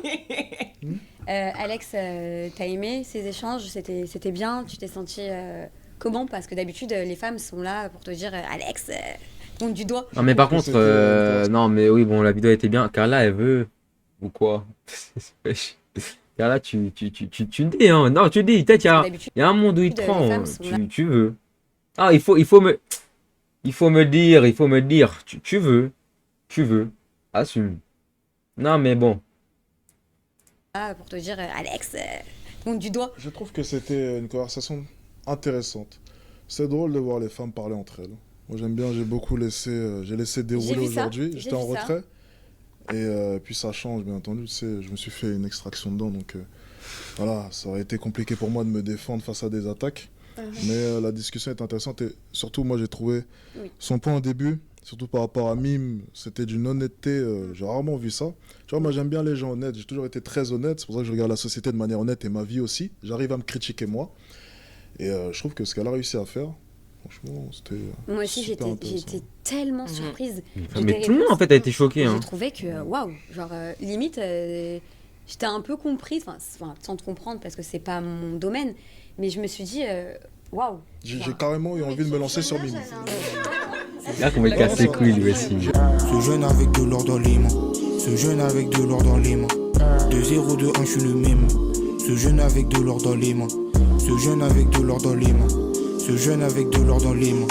Alex, t'as aimé ces échanges? C'était bien? Tu t'es senti comment? Parce que d'habitude, les femmes sont là pour te dire Alex, monte du doigt. Non mais par contre, non mais oui bon la vidéo était bien. Carla elle veut ou quoi? Carla tu dis hein. Non tu dis peut-être il y a un monde où il te Les prend. femmes sont là. Tu veux. Ah il faut me dire tu veux assume. Non mais bon. Pour te dire Alex, monte du doigt. Je trouve que c'était une conversation intéressante. C'est drôle de voir les femmes parler entre elles. Moi j'aime bien, j'ai laissé dérouler vu ça, aujourd'hui. j'ai J'étais en vu ça. retrait. Et puis ça change, bien entendu. Tu sais, je me suis fait une extraction dedans, donc voilà, ça aurait été compliqué pour moi de me défendre face à des attaques. Mais la discussion est intéressante et surtout, moi j'ai trouvé son point au début, surtout par rapport à Mime, c'était d'une honnêteté. J'ai rarement vu ça. Tu vois, moi j'aime bien les gens honnêtes. J'ai toujours été très honnête. C'est pour ça que je regarde la société de manière honnête et ma vie aussi. J'arrive à me critiquer moi. Et je trouve que ce qu'elle a réussi à faire, franchement, c'était. Moi aussi, super intéressant. j'étais tellement surprise. Mais tout le monde en fait a été choqué hein. J'ai trouvé que, waouh, genre, limite, j'étais un peu comprise, enfin, sans te comprendre parce que c'est pas mon domaine, mais je me suis dit, waouh. J'ai carrément eu envie de me lancer sur Mime. Là qu'on va le casser les couilles lui aussi. Ce jeune avec de l'or dans les mains. Ce jeune avec de l'or dans les mains. De 0, de 1, je suis le même. Ce jeune avec de l'or dans les mains. Ce jeune avec de l'or dans les mains. Ce jeune avec de l'or dans les mains.